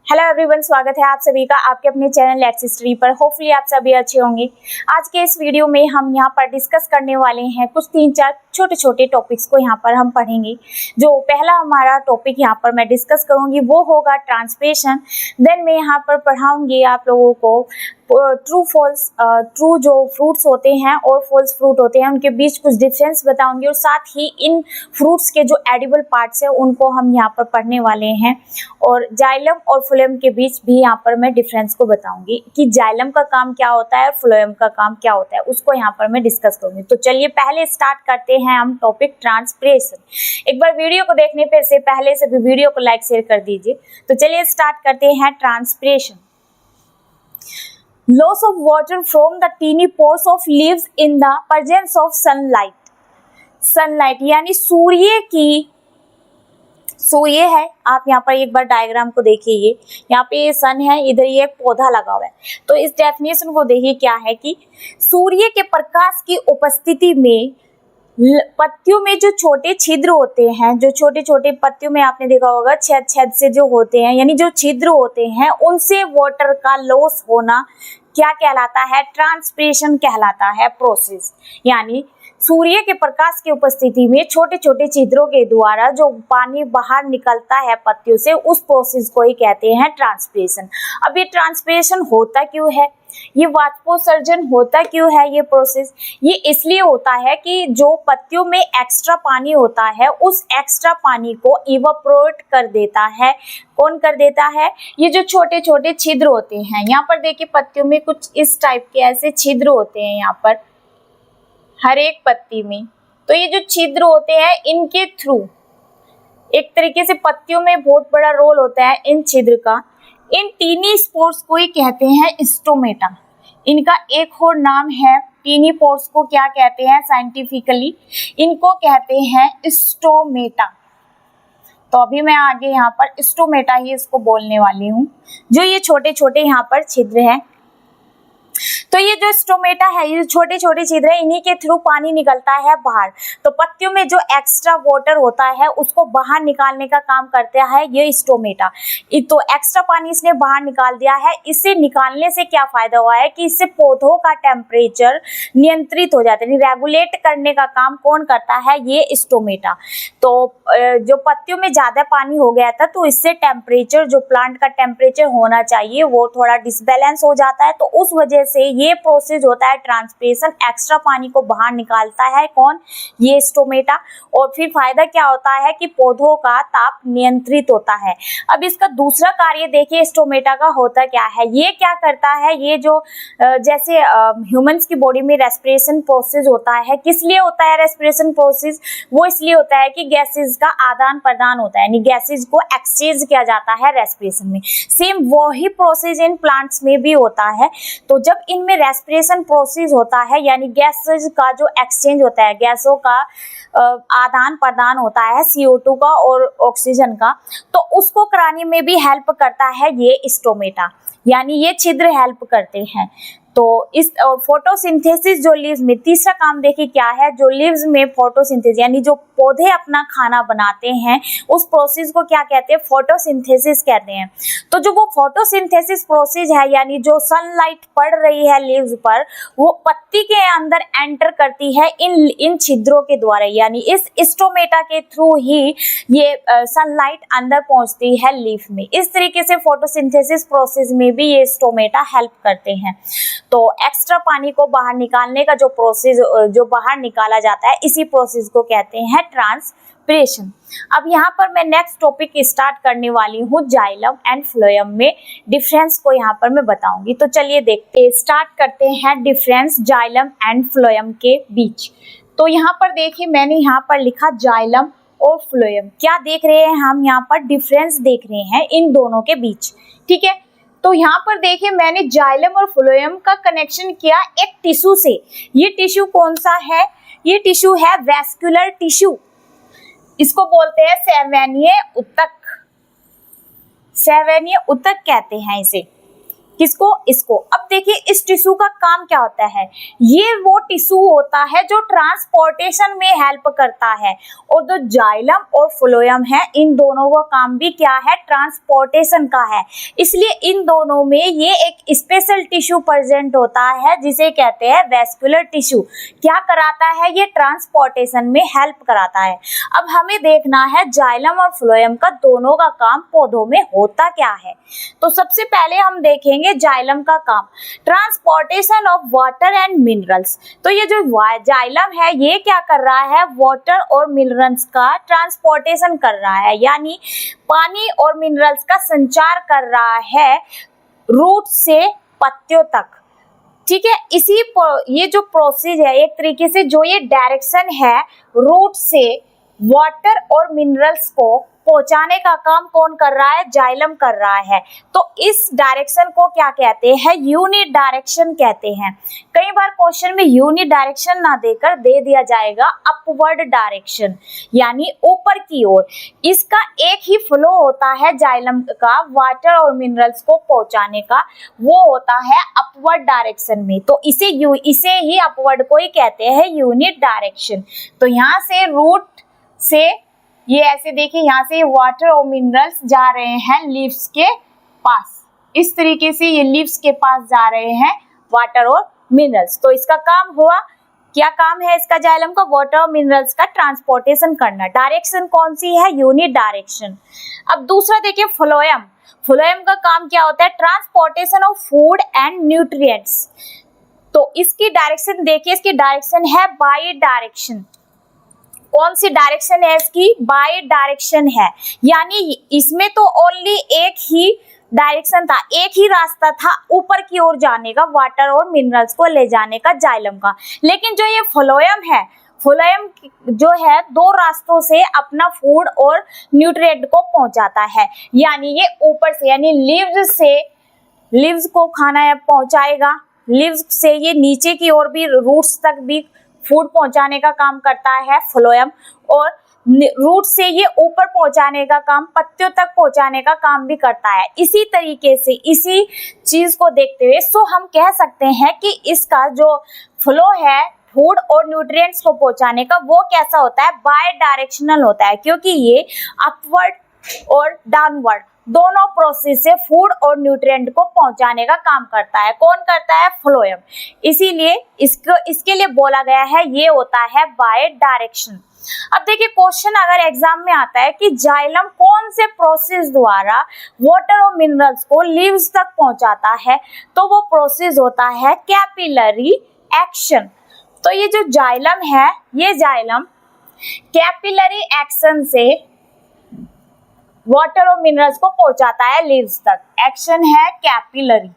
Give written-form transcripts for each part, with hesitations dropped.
Hello everyone, स्वागत है आप सभी का आपके अपने चैनल लेट्स हिस्ट्री पर। होपफुली आप सभी अच्छे होंगे। आज के इस वीडियो में हम यहाँ पर डिस्कस करने वाले हैं कुछ 3-4 छोटे छोटे टॉपिक्स को यहाँ पर हम पढ़ेंगे। जो पहला हमारा टॉपिक यहाँ पर मैं डिस्कस करूँगी वो होगा ट्रांसप्रेशन। देन मैं यहाँ पर पढ़ाऊँगी आप लोगों को ट्रू फॉल्स, ट्रू जो फ्रूट्स होते हैं और फॉल्स फ्रूट होते हैं उनके बीच कुछ डिफरेंस बताऊंगी, और साथ ही इन फ्रूट्स के जो एडिबल पार्ट्स हैं उनको हम यहाँ पर पढ़ने वाले हैं। और जाइलम और फ्लोएम के बीच भी यहाँ पर मैं डिफरेंस को बताऊंगी कि जाइलम का काम क्या होता है और फ्लोएम का काम क्या होता है, उसको यहाँ पर मैं डिस्कस करूंगी। तो चलिए पहले स्टार्ट करते हैं हम टॉपिक ट्रांसप्रेशन। एक बार वीडियो को देखने पे से पहले सभी वीडियो को लाइक शेयर कर दीजिए। तो चलिए स्टार्ट करते हैं transpiration. Loss of water from the teeny pores of leaves in the presence of sunlight. Sunlight यानी सूर्य है। आप यहाँ पर एक बार डायग्राम को देखिए, यहाँ पे ये सन है, इधर ये एक पौधा लगा हुआ है। तो इस डेफिनेशन को देखिए क्या है कि सूर्य के प्रकाश की उपस्थिति में पत्तियों में जो छोटे छिद्र होते हैं, जो छोटे छोटे पत्तियों में आपने देखा होगा छेद छेद से जो होते हैं, यानी जो छिद्र होते हैं, उनसे वाटर का लॉस होना क्या कहलाता है? ट्रांसप्रेशन कहलाता है प्रोसेस। यानी सूर्य के प्रकाश की उपस्थिति में छोटे छोटे छिद्रों के द्वारा जो पानी बाहर निकलता है पत्तियों से, उस प्रोसेस को ही कहते हैं ट्रांसप्रेशन। अब ये ट्रांसप्रेशन होता क्यों है? ये वाष्पोत्सर्जन होता क्यों है? ये प्रोसेस ये इसलिए होता है कि जो पत्तियों में एक्स्ट्रा पानी होता है उस एक्स्ट्रा पानी को इवापोरेट कर देता है। कौन कर देता है? ये जो छोटे छोटे छिद्र होते हैं। यहाँ पर देखिए पत्तियों में कुछ इस टाइप के ऐसे छिद्र होते हैं यहाँ पर हर एक पत्ती में। तो ये जो छिद्र होते हैं इनके थ्रू एक तरीके से पत्तियों में बहुत बड़ा रोल होता है इन छिद्र का। इन टीनी स्पोर्स को ही कहते हैं स्टोमेटा। इनका एक और नाम है, टीनी पोर्स को क्या कहते हैं साइंटिफिकली? इनको कहते हैं स्टोमेटा। तो अभी मैं आगे यहाँ पर स्टोमेटा ही इसको बोलने वाली हूँ। जो ये छोटे छोटे यहाँ पर छिद्र हैं, तो ये जो स्टोमेटा है, ये छोटे छोटे छिद्र है, इन्हीं के थ्रू पानी निकलता है बाहर। तो पत्तियों में जो एक्स्ट्रा वाटर होता है उसको बाहर निकालने का काम करता है ये स्टोमेटा। तो एक्स्ट्रा पानी इसने बाहर निकाल दिया है। इससे निकालने से क्या फायदा हुआ है कि इससे पौधों का टेम्परेचर नियंत्रित हो जाता है। रेगुलेट करने का काम कौन करता है? ये स्टोमेटा। तो जो पत्तियों में ज्यादा पानी हो गया था तो इससे टेम्परेचर, जो प्लांट का टेम्परेचर होना चाहिए, वो थोड़ा डिसबैलेंस हो जाता है। तो उस वजह से ये प्रोसेस होता है ट्रांसप्रेशन। एक्स्ट्रा पानी को बाहर निकालता है कौन? ये स्टोमेटा। और फिर फायदा क्या होता है कि पौधों का ताप नियंत्रित होता है। अब इसका दूसरा कार्य देखिए स्टोमेटा का होता क्या है। ये क्या करता है? ये जो जैसे ह्यूमंस की बॉडी में रेस्पिरेशन प्रोसेस होता है, किस लिए होता है रेस्पिरेशन प्रोसेस? वो इसलिए होता है कि गैसेज का आदान प्रदान होता है, यानी गैसेज को एक्सचेंज किया जाता है रेस्पिरेशन में। सेम वही प्रोसेस इन प्लांट्स में भी होता है। तो जब इनमें रेस्पिरेशन प्रोसेस होता है, यानी गैसेज का जो एक्सचेंज होता है, गैसों का आदान प्रदान होता है CO2 का और ऑक्सीजन का, तो उसको कराने में भी हेल्प करता है ये स्टोमेटा, यानी ये छिद्र हेल्प करते हैं। तो इस फोटोसिंथेसिस जो लीव्स में, तीसरा काम देखिए क्या है, जो लीव्स में फोटोसिंथेसिस यानी जो पौधे अपना खाना बनाते हैं उस प्रोसेस को क्या कहते हैं? फोटोसिंथेसिस कहते हैं। तो जो वो फोटोसिंथेसिस प्रोसेस है, यानी जो सनलाइट पड़ रही है लीव्स पर, वो पत्ती के अंदर एंटर करती है इन छिद्रों के द्वारा, यानी इस स्टोमेटा के थ्रू ही ये सनलाइट अंदर पहुंचती है लीफ में। इस तरीके से फोटोसिंथेसिस प्रोसेस में भी ये स्टोमेटा हेल्प करते हैं। तो एक्स्ट्रा पानी को बाहर निकालने का जो प्रोसेस, जो बाहर निकाला जाता है, इसी प्रोसेस को कहते हैं ट्रांसप्रेशन। अब यहाँ पर मैं नेक्स्ट टॉपिक स्टार्ट करने वाली हूँ जाइलम एंड फ्लोएम में डिफरेंस को यहाँ पर मैं बताऊंगी। तो चलिए देखते स्टार्ट करते हैं डिफरेंस जाइलम एंड फ्लोएम के बीच। तो यहाँ पर देखिए मैंने यहाँ पर लिखा जाइलम और फ्लोएम। क्या देख रहे हैं हम? यहाँ पर डिफरेंस देख रहे हैं इन दोनों के बीच, ठीक है। तो यहाँ पर देखिए मैंने जाइलम और फ्लोएम का कनेक्शन किया एक टिश्यू से। ये टिश्यू कौन सा है? ये टिश्यू है वैस्कुलर टिश्यू। इसको बोलते हैं सैवैनीय ऊतक। सैवैनीय ऊतक कहते हैं इसे। किसको, इसको। अब देखिए इस टिश्यू का काम क्या होता है, ये वो टिश्यू होता है जो ट्रांसपोर्टेशन में हेल्प करता है, और जो जाइलम और फ्लोएम है इन दोनों का काम भी क्या है, ट्रांसपोर्टेशन का है। इसलिए इन दोनों में ये एक स्पेशल टिश्यू प्रेजेंट होता है जिसे कहते हैं वेस्कुलर टिश्यू। क्या कराता है, ये ट्रांसपोर्टेशन में हेल्प कराता है। अब हमें देखना है जाइलम और फ्लोएम का दोनों का काम पौधों में होता क्या है। तो सबसे पहले हम देखेंगे जाइलम का काम, transportation of water and minerals. तो ये जो जाइलम है ये क्या कर रहा है, वाटर और मिनरल्स का ट्रांसपोर्टेशन कर रहा है, यानी पानी और मिनरल्स का संचार कर रहा है रूट से पत्तियों तक। ठीक है, इसी ये जो प्रोसेस है एक तरीके से जो ये डायरेक्शन है रूट से वाटर और मिनरल्स को पहुंचाने का काम कौन कर रहा है, जाइलम कर रहा है। तो इस डायरेक्शन को क्या कहते हैं, यूनिट डायरेक्शन कहते हैं। कई बार क्वेश्चन में यूनिट डायरेक्शन ना देकर दे दिया जाएगा अपवर्ड डायरेक्शन, यानी ऊपर की ओर। इसका एक ही फ्लो होता है जाइलम का वाटर और मिनरल्स को पहुंचाने का, वो होता है अपवर्ड डायरेक्शन में। तो इसे ही अपवर्ड को ही कहते हैं यूनिट डायरेक्शन। तो यहाँ से रूट से ये ऐसे देखिए, यहाँ से वाटर और मिनरल्स जा रहे हैं लीव्स के पास, इस तरीके से ये लीव्स के पास जा रहे हैं वाटर और मिनरल्स। तो इसका काम हुआ, क्या काम है इसका जाइलम का, वाटर और मिनरल्स का ट्रांसपोर्टेशन करना। डायरेक्शन कौन सी है, यूनिट डायरेक्शन। अब दूसरा देखिए फ्लोएम। फ्लोएम का काम क्या होता है, transportation of food and nutrients. तो इसकी डायरेक्शन देखिए, इसकी डायरेक्शन है बाई डायरेक्शन। कौन सी डायरेक्शन है इसकी, बाई डायरेक्शन है, यानी इसमें तो ओनली एक ही डायरेक्शन था, एक ही रास्ता था ऊपर की ओर जाने का, वाटर और मिनरल्स को ले जाने का जाइलम का। लेकिन जो ये फ्लोएम है, फ्लोएम जो है दो रास्तों से अपना फूड और न्यूट्रिएंट को पहुंचाता है, यानी ये ऊपर से यानी लीव्स से लीव्स को खाना पहुंचाएगा, लीव्स से ये नीचे की ओर भी रूट्स तक भी फूड पहुंचाने का काम करता है फ्लोएम, और रूट से ये ऊपर पहुंचाने का काम, पत्तियों तक पहुंचाने का काम भी करता है। इसी तरीके से इसी चीज को देखते हुए सो हम कह सकते हैं कि इसका जो फ्लो है फूड और न्यूट्रिएंट्स को पहुंचाने का, वो कैसा होता है, बाय डायरेक्शनल होता है, क्योंकि ये अपवर्ड और डाउनवर्ड दोनों प्रोसेस से फूड और न्यूट्रिएंट को पहुंचाने का काम करता है। कौन करता है, फ्लोएम। इसीलिए इसके लिए बोला गया है ये होता है बाय डायरेक्शन। अब देखिए क्वेश्चन अगर एग्जाम में आता है कि जाइलम कौन से प्रोसेस द्वारा वाटर और मिनरल्स को लीव्स तक पहुंचाता है, तो वो प्रोसेस होता है कैपिलरी एक्शन। तो ये जो जाइलम है, ये जाइलम कैपिलरी एक्शन से वाटर और मिनरल्स को पहुंचाता है लीव्स तक। एक्शन है कैपिलरी।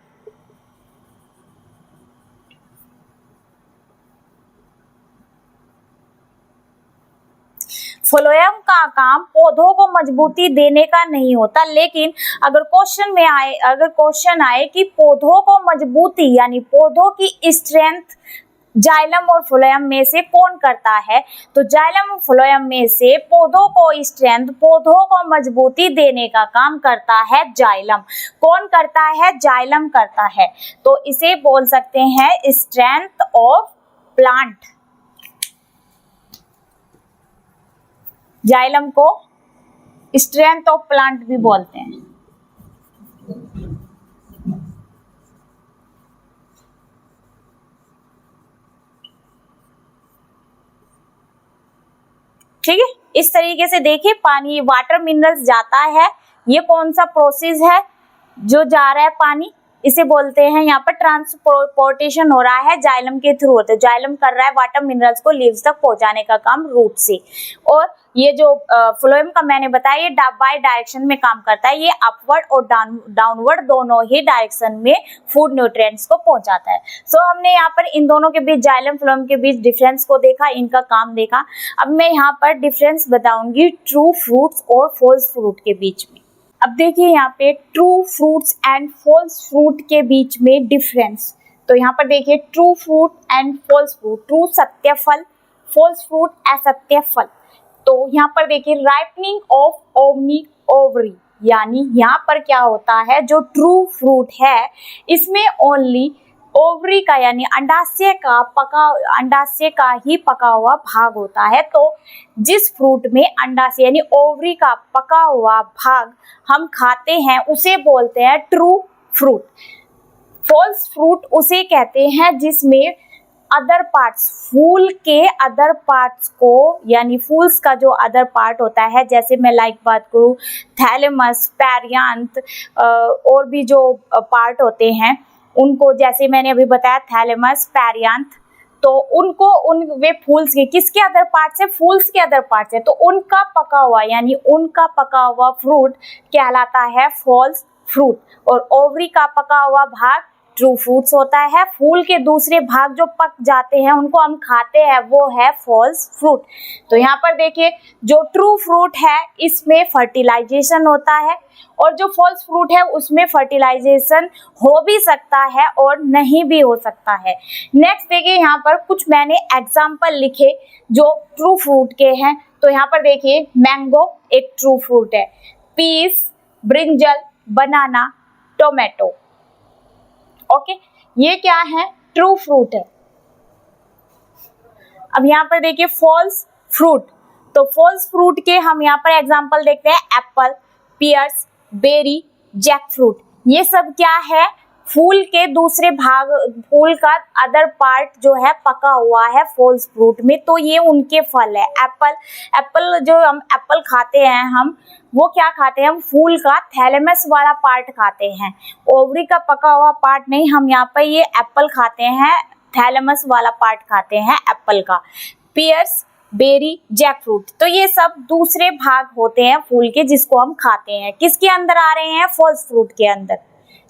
फ्लोएम का काम पौधों को मजबूती देने का नहीं होता, लेकिन अगर क्वेश्चन आए कि पौधों को मजबूती यानी पौधों की स्ट्रेंथ जाइलम और फ्लोएम में से कौन करता है, तो जाइलम और फ्लोएम में से पौधों को स्ट्रेंथ, पौधों को मजबूती देने का काम करता है जाइलम। कौन करता है, जाइलम करता है। तो इसे बोल सकते हैं स्ट्रेंथ ऑफ प्लांट। जाइलम को स्ट्रेंथ ऑफ प्लांट भी बोलते हैं। ठीक है, इस तरीके से देखिए पानी वाटर मिनरल्स जाता है, ये कौन सा प्रोसेस है जो जा रहा है पानी, इसे बोलते हैं यहाँ पर ट्रांसपोर्टेशन हो रहा है जाइलम के थ्रू होते। जाइलम कर रहा है वाटर मिनरल्स को लीव्स तक पहुंचाने का काम रूट से। और ये जो फ्लोएम का मैंने बताया ये बाय डायरेक्शन में काम करता है, ये अपवर्ड और डाउनवर्ड दोनों ही डायरेक्शन में फूड न्यूट्रिएंट्स को पहुंचाता है। सो हमने यहाँ पर इन दोनों के बीच, जाइलम फ्लोएम के बीच डिफरेंस को देखा, इनका काम देखा। अब मैं यहाँ पर डिफरेंस बताऊंगी ट्रू फ्रूट्स और फॉल्स फ्रूट के बीच में। अब देखिए यहाँ पे true fruits and false fruit के बीच में डिफरेंस। तो यहाँ पर देखिए true fruit and false fruit, true सत्य फल, फॉल्स फ्रूट असत्य फल। तो यहाँ पर देखिए राइपनिंग ऑफ ओवनी ओवरी, यानी यहाँ पर क्या होता है, जो ट्रू फ्रूट है इसमें ओनली ओवरी का यानी अंडाशय का ही पका हुआ भाग होता है। तो जिस फ्रूट में अंडाशय यानी ओवरी का पका हुआ भाग हम खाते हैं उसे बोलते हैं ट्रू फ्रूट। फॉल्स फ्रूट उसे कहते हैं जिसमें अदर पार्ट्स, फूल के अदर पार्ट्स को यानी फूल्स का जो अदर पार्ट होता है, जैसे मैं बात करूँ थैलेमस, पेरियांथ और भी जो पार्ट होते हैं उनको, जैसे मैंने अभी बताया थैलेमस, पेरियांथ, तो उनको वे फूल्स के किसके अदर पार्ट्स है, फूल्स के अदर पार्ट्स है, तो उनका पका हुआ यानी उनका पका हुआ फ्रूट कहलाता है फॉल्स फ्रूट। और ओवरी का पका हुआ भाग ट्रू फ्रूट्स होता है। फूल के दूसरे भाग जो पक जाते हैं उनको हम खाते हैं वो है फॉल्स फ्रूट। तो यहाँ पर देखिए जो ट्रू फ्रूट है इसमें फर्टिलाइजेशन होता है और जो फॉल्स फ्रूट है उसमें फर्टिलाइजेशन हो भी सकता है और नहीं भी हो सकता है। नेक्स्ट देखिए यहाँ पर कुछ मैंने एग्जाम्पल लिखे जो ट्रू फ्रूट के हैं। तो यहाँ पर देखिए मैंगो एक ट्रू फ्रूट है, पीस, ब्रिंजल, बनाना, टोमेटो। ओके, ये क्या है, ट्रू फ्रूट है। अब यहाँ पर देखिए फॉल्स फ्रूट, तो फॉल्स फ्रूट के हम यहाँ पर एग्जांपल देखते हैं apple, pears, berry, jackfruit. ये सब क्या है, फूल के दूसरे भाग, फूल का अदर पार्ट जो है पका हुआ है फॉल्स फ्रूट में, तो ये उनके फल है। एप्पल जो हम एप्पल खाते हैं हम वो क्या खाते हैं, हम फूल का थैलेमस वाला पार्ट खाते हैं, ओवरी का पका हुआ पार्ट नहीं। हम यहाँ पर ये एप्पल खाते हैं, थैलेमस वाला पार्ट खाते हैं एप्पल का। पियर्स, बेरी, जैक फ्रूट, तो ये सब दूसरे भाग होते हैं फूल के जिसको हम खाते हैं। किसके अंदर आ रहे हैं, फॉल्स फ्रूट के अंदर।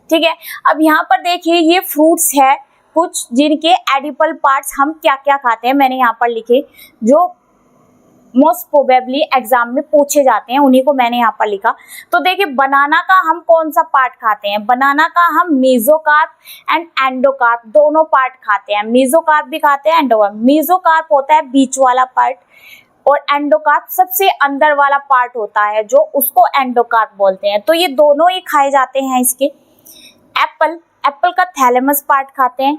ठीक है, अब यहाँ पर देखिए ये फ्रूट्स है कुछ जिनके एडिबल पार्ट्स हम क्या क्या खाते हैं, मैंने यहाँ पर लिखे जो मोस्ट प्रोबेबली एग्जाम में पूछे जाते हैं, उन्हीं को मैंने यहाँ पर लिखा। तो देखिए बनाना का हम कौन सा पार्ट खाते हैं, बनाना का हम मेसोकार्प एंड एंडोकार्प दोनों पार्ट खाते हैं। मेसोकार्प भी खाते हैं, एंडोकार्प। मेसोकार्प होता है बीच वाला पार्ट और एंडोकार्प सबसे अंदर वाला पार्ट होता है जो उसको एंडोकार्प बोलते हैं। तो ये दोनों ही खाए जाते हैं इसके। एप्पल का थैलेमस पार्ट खाते हैं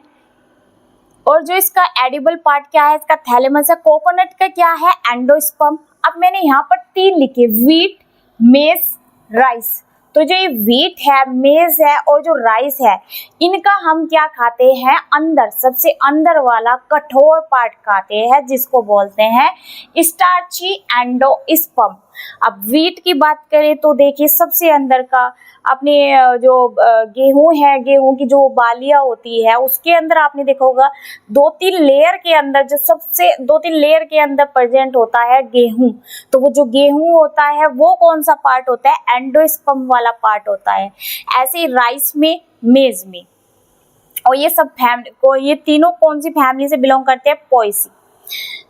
और जो इसका एडिबल पार्ट क्या है, इसका थैलेमस है। कोकोनट का क्या है, एंडोस्पर्म। अब मैंने यहाँ पर 3 लिखे, व्हीट, मेज, राइस। तो जो ये व्हीट है, मेज है और जो राइस है, इनका हम क्या खाते हैं, अंदर सबसे अंदर वाला कठोर पार्ट खाते हैं जिसको बोलते हैं स्टार्ची एंडोस्पर्म। अब व्हीट की बात करें तो देखिए सबसे अंदर का अपने जो गेहूं है, गेहूं की जो बालियां होती है उसके अंदर आपने देखा होगा 2-3 लेयर के अंदर, जो सबसे 2-3 लेयर के अंदर प्रेजेंट होता है गेहूं। तो वो जो गेहूं होता है वो कौन सा पार्ट होता है, एंडोस्पर्म वाला पार्ट होता है। ऐसे ही राइस में, मेज में। और ये सब फैमिली को, ये तीनों कौन सी फैमिली से बिलोंग करते हैं, पोएसी।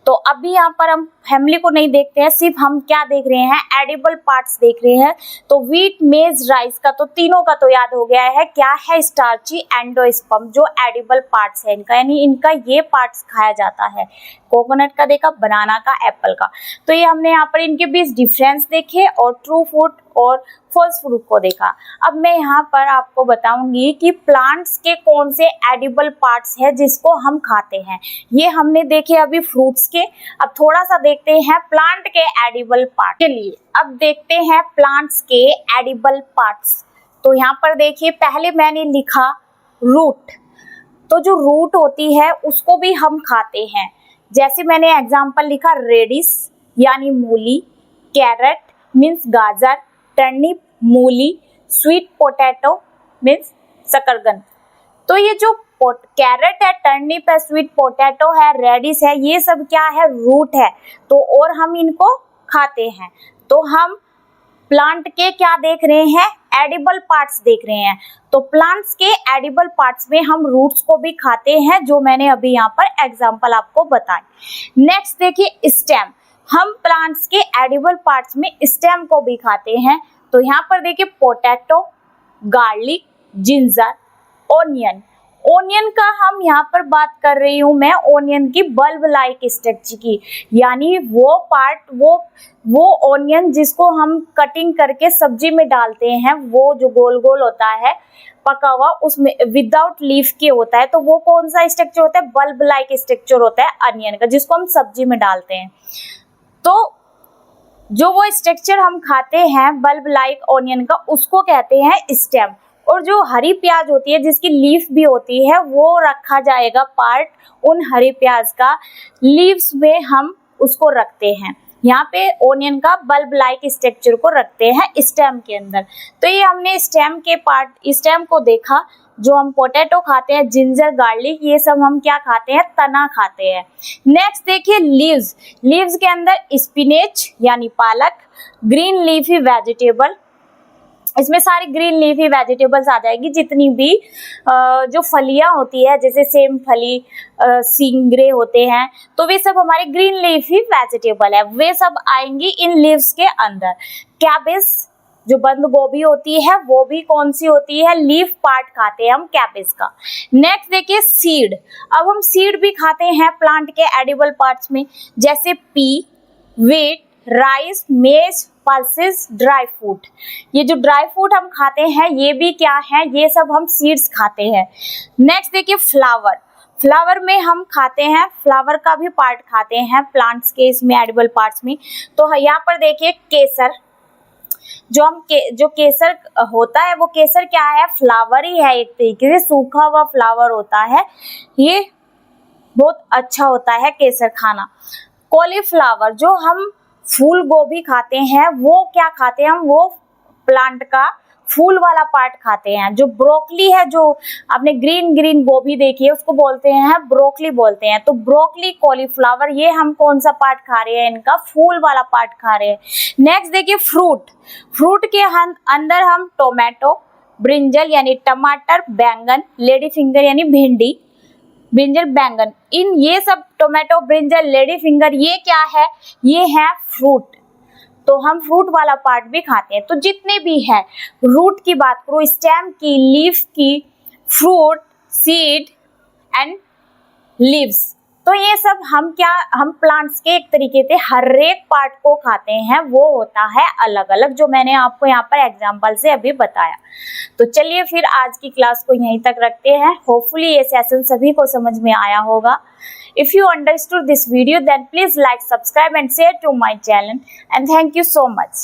तो अभी यहाँ पर हम फैमिली को नहीं देखते हैं, सिर्फ हम क्या देख रहे हैं, एडिबल पार्ट्स देख रहे हैं। तो व्हीट, मेज, राइस का तो तीनों का तो याद हो गया है, क्या है, स्टार्ची एंडोस्पर्म जो एडिबल पार्ट्स है इनका, यानी इनका ये पार्ट्स खाया जाता है। कोकोनट का देखा, बनाना का, एप्पल का। तो ये हमने यहाँ पर इनके बीच डिफरेंस देखे और ट्रू फ्रूट और फॉल्स फ्रूट को देखा। अब मैं यहाँ पर आपको बताऊंगी कि प्लांट्स के कौन से एडिबल पार्ट्स है जिसको हम खाते हैं। ये हमने देखे अभी फ्रूट्स के, अब थोड़ा सा देखते हैं प्लांट के एडिबल पार्ट के लिए। अब देखते हैं प्लांट्स के एडिबल पार्ट्स। तो यहाँ पर देखिए पहले मैंने लिखा रूट, तो जो रूट होती है उसको भी हम खाते हैं। जैसे मैंने एग्जाम्पल लिखा रेडिश यानी मूली, कैरेट मीन्स गाजर, टर्निप मूली, स्वीट पोटैटो मीन्स शकरकंद। तो ये जो कैरेट है, टर्निप है, स्वीट पोटैटो है, रेडिश है, ये सब क्या है, रूट है। तो और हम इनको खाते हैं। तो हम प्लांट के क्या देख रहे हैं, एडिबल पार्ट्स देख रहे हैं। तो प्लांट्स के एडिबल पार्ट्स में हम रूट्स को भी खाते हैं, जो मैंने अभी यहाँ पर एग्जांपल आपको बताए। नेक्स्ट देखिए स्टेम, हम प्लांट्स के एडिबल पार्ट्स में स्टेम को भी खाते हैं। तो यहाँ पर देखिए potato, garlic, ginger, onion. Onion का हम यहाँ पर बात कर रही हूँ मैं ओनियन की बल्ब लाइक स्ट्रक्चर की, यानी वो पार्ट वो ओनियन जिसको हम कटिंग करके सब्जी में डालते हैं, वो जो गोल गोल होता है पका हुआ, उसमें विदाउट लीफ के होता है, तो वो कौन सा स्ट्रक्चर होता है? बल्ब लाइक स्ट्रक्चर होता है अनियन का, जिसको हम सब्जी में डालते हैं। तो जो वो स्ट्रक्चर हम खाते हैं बल्ब लाइक ऑनियन का, उसको कहते हैं स्टेम। और जो हरी प्याज होती है जिसकी लीफ भी होती है, वो रखा जाएगा पार्ट उन हरी प्याज का, लीव्स में हम उसको रखते हैं। यहाँ पे ओनियन का बल्ब लाइक स्ट्रक्चर को रखते हैं स्टेम के अंदर। तो ये हमने स्टेम के पार्ट, स्टेम को देखा। जो हम पोटैटो खाते हैं, जिंजर, गार्लिक, ये सब हम क्या खाते हैं? तना खाते हैं। नेक्स्ट देखिए लीव्स। लीव्स के अंदर स्पिनेच यानी पालक, ग्रीन लीफी वेजिटेबल, इसमें सारी ग्रीन लीफी वेजिटेबल्स आ जाएगी, जितनी भी जो फलियां होती है, जैसे सेम फली, सिंगरे होते हैं, तो वे सब हमारे ग्रीन लीफी वेजिटेबल है, वे सब आएंगी इन लीव्स के अंदर। कैबेज, जो बंद गोभी होती है, वो भी कौन सी होती है? लीफ पार्ट खाते हैं हम कैबेज का। नेक्स्ट देखिए सीड। अब हम सीड भी खाते हैं प्लांट के एडिबल पार्ट्स में, जैसे पी, व्हीट, राइस, मेज, पल्सेस, ड्राई फ्रूट। ये जो ड्राई फ्रूट हम खाते हैं, ये भी क्या है? ये सब हम सीड्स खाते हैं। नेक्स्ट देखिए फ्लावर। फ्लावर में हम खाते हैं, फ्लावर का भी पार्ट खाते हैं प्लांट्स के, इसमें एडिबल पार्ट्स में। तो यहाँ पर देखिए केसर, जो केसर होता है, वो केसर क्या है? फ्लावर ही है, एक तरीके से सूखा हुआ फ्लावर होता है। ये बहुत अच्छा होता है केसर खाना। कॉलीफ्लावर, जो हम फूल गोभी खाते हैं, वो क्या खाते हैं हम? वो प्लांट का फूल वाला पार्ट खाते हैं। जो ब्रोकली है, जो आपने ग्रीन ग्रीन गोभी देखी है, उसको बोलते हैं ब्रोकली बोलते हैं। तो ब्रोकली, कॉलीफ्लावर, ये हम कौन सा पार्ट खा रहे हैं? इनका फूल वाला पार्ट खा रहे हैं। नेक्स्ट देखिए फ्रूट। फ्रूट के अंदर हम टोमेटो, ब्रिंजल यानी टमाटर, बैंगन, लेडी फिंगर यानी भिंडी, ब्रिंजल, बैंगन, इन ये सब टोमेटो, ब्रिंजल, लेडी फिंगर, ये क्या है? ये है फ्रूट। तो हम फ्रूट वाला पार्ट भी खाते हैं। तो जितने भी है, रूट की बात करो, स्टेम की, लीफ की, फ्रूट, सीड एंड लीव्स, तो ये सब हम प्लांट्स के एक तरीके से हर एक पार्ट को खाते हैं, वो होता है अलग अलग, जो मैंने आपको यहाँ पर एग्जांपल से अभी बताया। तो चलिए फिर आज की क्लास को यहीं तक रखते हैं। होपफुली ये सेशन सभी को समझ में आया होगा। If you understood this video, then please like, subscribe and share to my channel, and thank you so much.